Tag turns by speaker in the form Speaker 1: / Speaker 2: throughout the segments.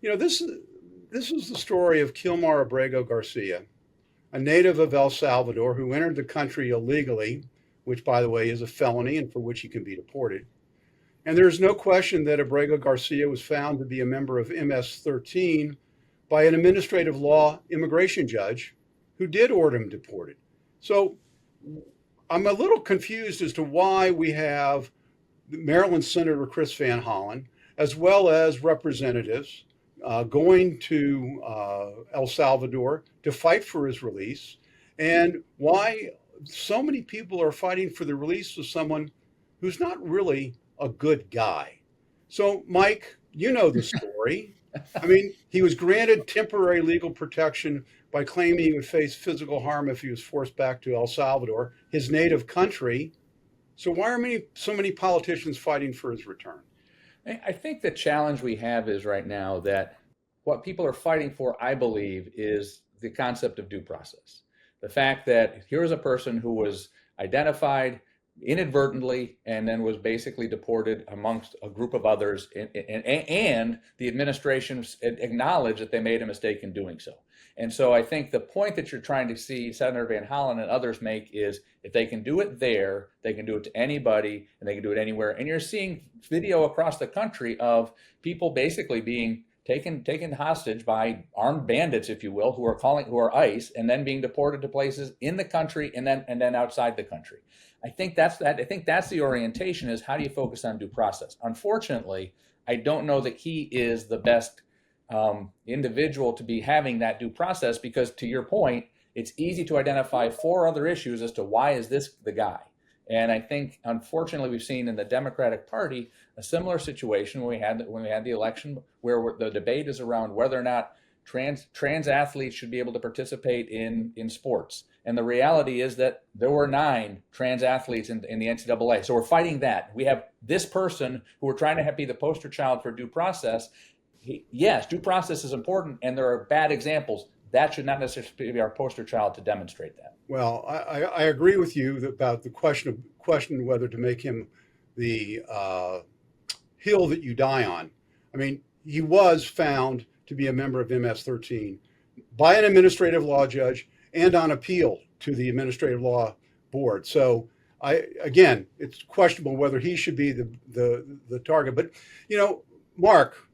Speaker 1: This is the story of Kilmar Abrego Garcia, a native of El Salvador who entered the country illegally, which, by the way, is a felony and for which he can be deported. And there's no question that Abrego Garcia was found to be a member of MS-13 by an administrative law immigration judge who did order him deported. So I'm a little confused as to why we have Maryland Senator Chris Van Hollen, as well as representatives going to El Salvador to fight for his release, and why so many people are fighting for the release of someone who's not really a good guy. So, Mike, you know the story. I mean, he was granted temporary legal protection by claiming he would face physical harm if he was forced back to El Salvador, his native country. So why are so many politicians fighting for his return?
Speaker 2: I think the challenge we have is right now that what people are fighting for, I believe, is the concept of due process. The fact that here is a person who was identified inadvertently and then was basically deported amongst a group of others, and the administration acknowledged that they made a mistake in doing so. And so I think the point that you're trying to see Senator Van Hollen and others make is if they can do it there, they can do it to anybody and they can do it anywhere. And you're seeing video across the country of people basically being taken hostage by armed bandits, if you will, who are ICE, and then being deported to places in the country and then outside the country. I think that's the orientation, is how do you focus on due process? Unfortunately, I don't know that he is the best individual to be having that due process, because to your point, it's easy to identify 4 other issues as to why is this the guy. And I think, unfortunately, we've seen in the Democratic Party a similar situation when we had the election, where the debate is around whether or not trans athletes should be able to participate in sports. And the reality is that there were 9 trans athletes in the NCAA. So we're fighting that. We have this person who we're trying to be the poster child for due process. Yes, due process is important, and there are bad examples. That should not necessarily be our poster child to demonstrate that.
Speaker 1: Well, I agree with you about the question whether to make him the hill that you die on. I mean, he was found to be a member of MS-13 by an administrative law judge and on appeal to the administrative law board. So again, it's questionable whether he should be the target. But, Mark,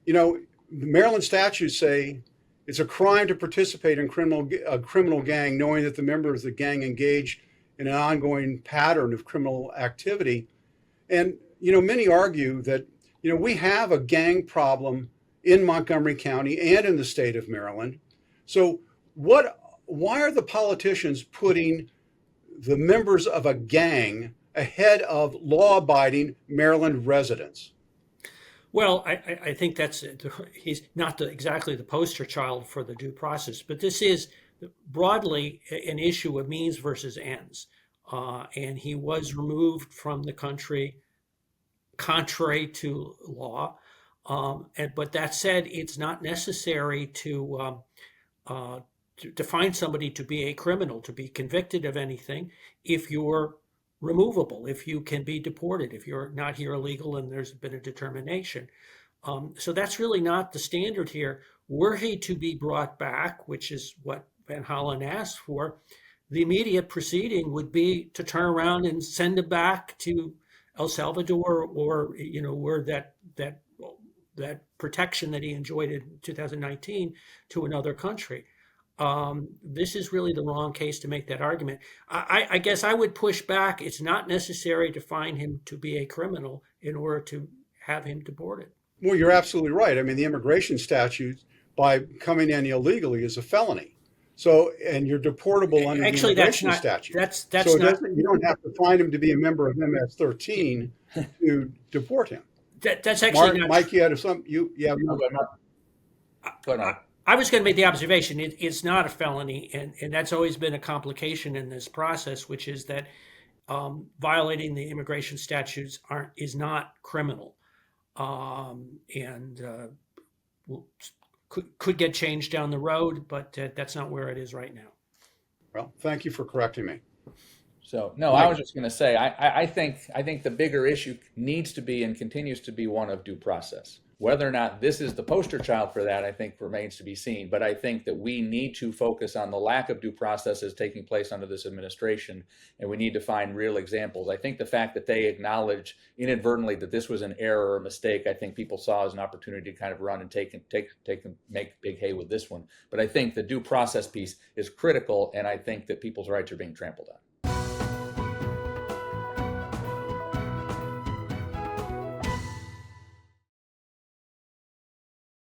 Speaker 1: the Maryland statutes say it's a crime to participate in a criminal gang, knowing that the members of the gang engage in an ongoing pattern of criminal activity. And, many argue that, we have a gang problem in Montgomery County and in the state of Maryland. So why are the politicians putting the members of a gang ahead of law-abiding Maryland residents?
Speaker 3: Well, I think he's not exactly the poster child for the due process, but this is broadly an issue of means versus ends. And he was removed from the country contrary to law. But that said, it's not necessary to find somebody to be a criminal, to be convicted of anything, if you're removable, if you can be deported, if you're not here illegal and there's been a determination. So that's really not the standard here. Were he to be brought back, which is what Van Hollen asked for, the immediate proceeding would be to turn around and send him back to El Salvador, or where that protection that he enjoyed in 2019 to another country. This is really the wrong case to make that argument. I guess I would push back. It's not necessary to find him to be a criminal in order to have him deported.
Speaker 1: Well, you're absolutely right. I mean, the immigration statute, by coming in illegally, is a felony. So, and you're deportable under the immigration statute.
Speaker 3: That's
Speaker 1: so
Speaker 3: not.
Speaker 1: You don't have to find him to be a member of MS-13 to deport him.
Speaker 3: That's actually not.
Speaker 1: Mike, you had some. Go ahead.
Speaker 3: I was going to make the observation, it's not a felony, and that's always been a complication in this process, which is that violating the immigration statutes is not criminal, and could get changed down the road, but that's not where it is right now.
Speaker 1: Well, thank you for correcting me.
Speaker 2: So, no, I was just going to say, I think the bigger issue needs to be and continues to be one of due process. Whether or not this is the poster child for that, I think remains to be seen. But I think that we need to focus on the lack of due processes taking place under this administration, and we need to find real examples. I think the fact that they acknowledge inadvertently that this was an error or a mistake, I think people saw as an opportunity to kind of run and make big hay with this one. But I think the due process piece is critical, and I think that people's rights are being trampled on.